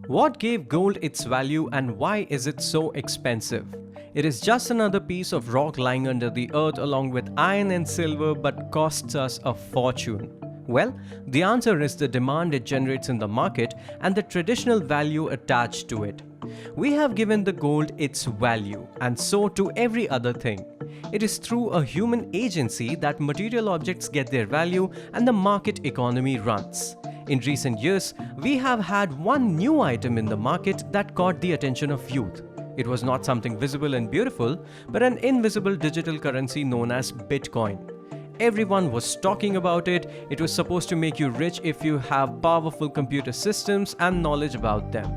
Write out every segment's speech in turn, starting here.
What gave gold its value and why is it so expensive? It is just another piece of rock lying under the earth along with iron and silver but costs us a fortune. Well, the answer is the demand it generates in the market and the traditional value attached to it. We have given the gold its value, and so to every other thing. It is through a human agency that material objects get their value and the market economy runs. In recent years, we have had one new item in the market that caught the attention of youth. It was not something visible and beautiful, but an invisible digital currency known as Bitcoin. Everyone was talking about it. It was supposed to make you rich if you have powerful computer systems and knowledge about them.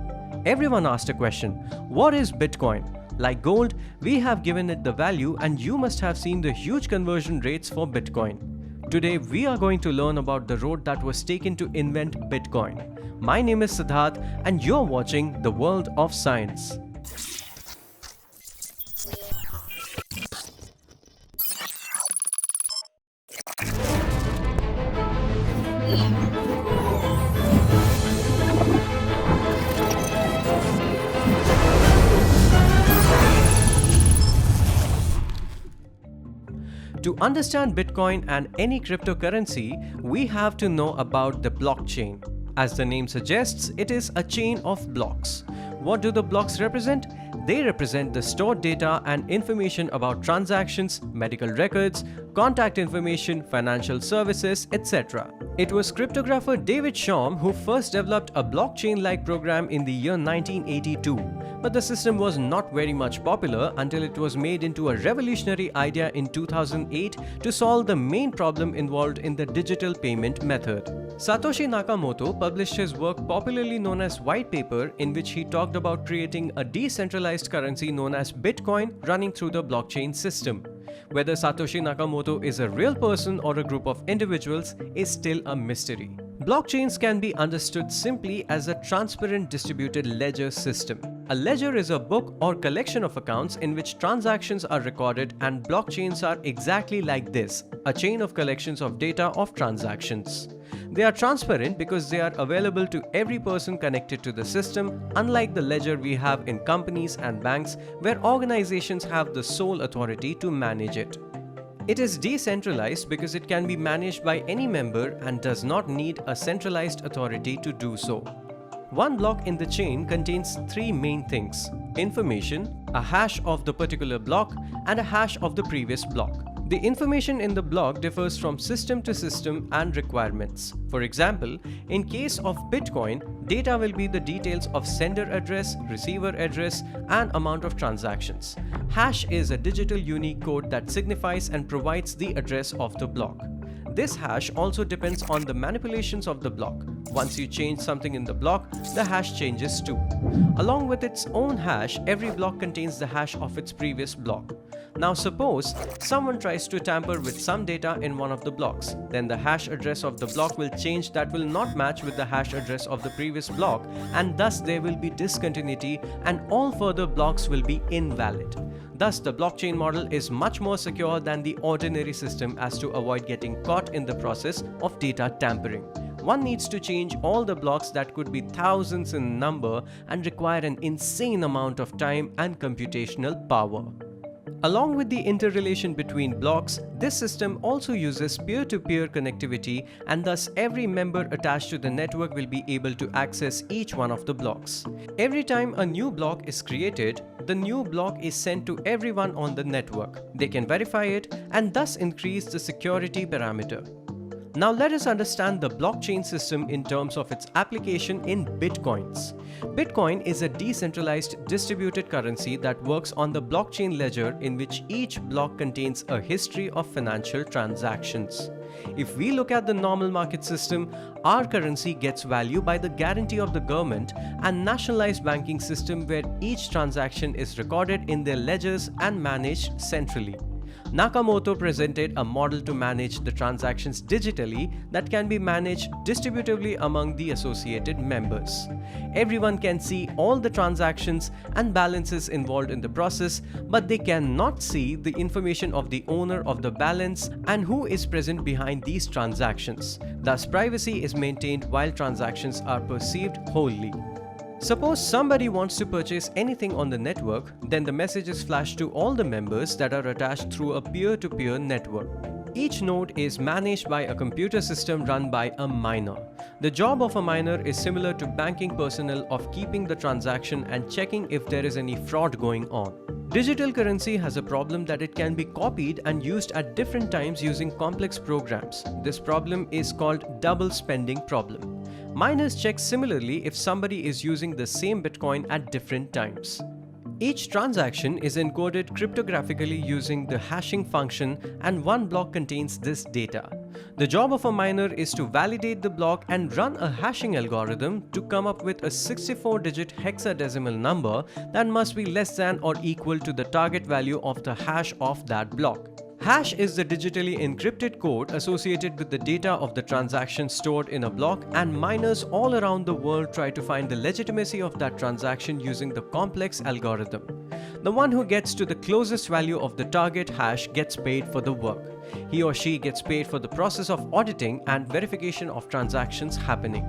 Everyone asked a question: what is Bitcoin? Like gold, we have given it the value, and you must have seen the huge conversion rates for Bitcoin. Today, we are going to learn about the road that was taken to invent Bitcoin. My name is Siddharth, and you're watching The World of Science. To understand Bitcoin and any cryptocurrency, we have to know about the blockchain. As the name suggests, it is a chain of blocks. What do the blocks represent? They represent the stored data and information about transactions, medical records, contact information, financial services, etc. It was cryptographer David Chaum who first developed a blockchain-like program in the year 1982, but the system was not very much popular until it was made into a revolutionary idea in 2008 to solve the main problem involved in the digital payment method. Satoshi Nakamoto published his work popularly known as White Paper, in which he talked about creating a decentralized currency known as Bitcoin running through the blockchain system. Whether Satoshi Nakamoto is a real person or a group of individuals is still a mystery. Blockchains can be understood simply as a transparent distributed ledger system. A ledger is a book or collection of accounts in which transactions are recorded, and blockchains are exactly like this, a chain of collections of data of transactions. They are transparent because they are available to every person connected to the system, unlike the ledger we have in companies and banks where organizations have the sole authority to manage it. It is decentralized because it can be managed by any member and does not need a centralized authority to do so. One block in the chain contains three main things: information, a hash of the particular block, and a hash of the previous block. The information in the block differs from system to system and requirements. For example, in case of Bitcoin, data will be the details of sender address, receiver address, and amount of transactions. Hash is a digital unique code that signifies and provides the address of the block. This hash also depends on the manipulations of the block. Once you change something in the block, the hash changes too. Along with its own hash, every block contains the hash of its previous block. Now suppose someone tries to tamper with some data in one of the blocks. Then the hash address of the block will change, that will not match with the hash address of the previous block, and thus there will be discontinuity and all further blocks will be invalid. Thus, the blockchain model is much more secure than the ordinary system as to avoid getting caught in the process of data tampering. One needs to change all the blocks that could be thousands in number and require an insane amount of time and computational power. Along with the interrelation between blocks, this system also uses peer-to-peer connectivity, and thus every member attached to the network will be able to access each one of the blocks. Every time a new block is created, the new block is sent to everyone on the network. They can verify it and thus increase the security parameter. Now let us understand the blockchain system in terms of its application in bitcoins. Bitcoin is a decentralized distributed currency that works on the blockchain ledger, in which each block contains a history of financial transactions. If we look at the normal market system, our currency gets value by the guarantee of the government and nationalized banking system, where each transaction is recorded in their ledgers and managed centrally. Nakamoto presented a model to manage the transactions digitally that can be managed distributively among the associated members. Everyone can see all the transactions and balances involved in the process, but they cannot see the information of the owner of the balance and who is present behind these transactions. Thus, privacy is maintained while transactions are perceived wholly. Suppose somebody wants to purchase anything on the network, then the message is flashed to all the members that are attached through a peer-to-peer network. Each node is managed by a computer system run by a miner. The job of a miner is similar to banking personnel of keeping the transaction and checking if there is any fraud going on. Digital currency has a problem that it can be copied and used at different times using complex programs. This problem is called double spending problem. Miners check similarly if somebody is using the same Bitcoin at different times. Each transaction is encoded cryptographically using the hashing function, and one block contains this data. The job of a miner is to validate the block and run a hashing algorithm to come up with a 64-digit hexadecimal number that must be less than or equal to the target value of the hash of that block. Hash is the digitally encrypted code associated with the data of the transaction stored in a block, and miners all around the world try to find the legitimacy of that transaction using the complex algorithm. The one who gets to the closest value of the target hash gets paid for the work. He or she gets paid for the process of auditing and verification of transactions happening.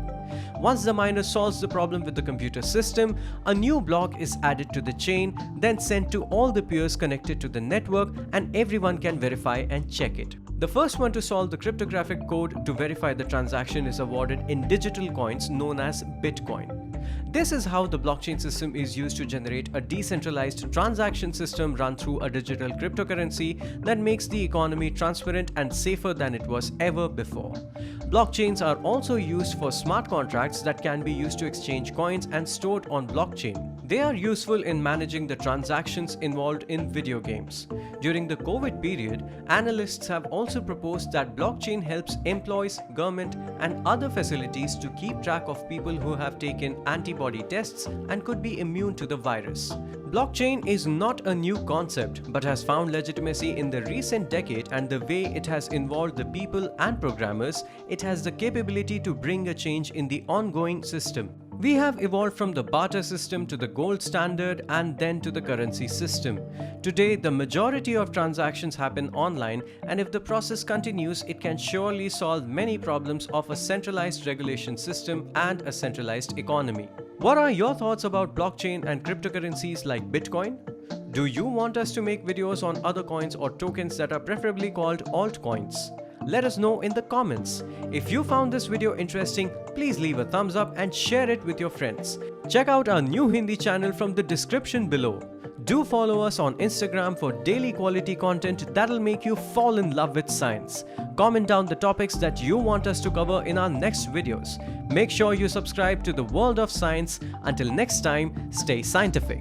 Once the miner solves the problem with the computer system, a new block is added to the chain, then sent to all the peers connected to the network, and everyone can verify and check it. The first one to solve the cryptographic code to verify the transaction is awarded in digital coins known as Bitcoin. This is how the blockchain system is used to generate a decentralized transaction system run through a digital cryptocurrency that makes the economy transparent and safer than it was ever before. Blockchains are also used for smart contracts that can be used to exchange coins and stored on blockchain. They are useful in managing the transactions involved in video games. During the COVID period, analysts have also proposed that blockchain helps employees, government, and other facilities to keep track of people who have taken antibody tests and could be immune to the virus. Blockchain is not a new concept but has found legitimacy in the recent decade, and the way it has involved the people and programmers, it has the capability to bring a change in the ongoing system. We have evolved from the barter system to the gold standard and then to the currency system. Today, the majority of transactions happen online, and if the process continues, it can surely solve many problems of a centralized regulation system and a centralized economy. What are your thoughts about blockchain and cryptocurrencies like Bitcoin? Do you want us to make videos on other coins or tokens that are preferably called altcoins? Let us know in the comments. If you found this video interesting, please leave a thumbs up and share it with your friends. Check out our new Hindi channel from the description below. Do follow us on Instagram for daily quality content that'll make you fall in love with science. Comment down the topics that you want us to cover in our next videos. Make sure you subscribe to the World of Science. Until next time, stay scientific.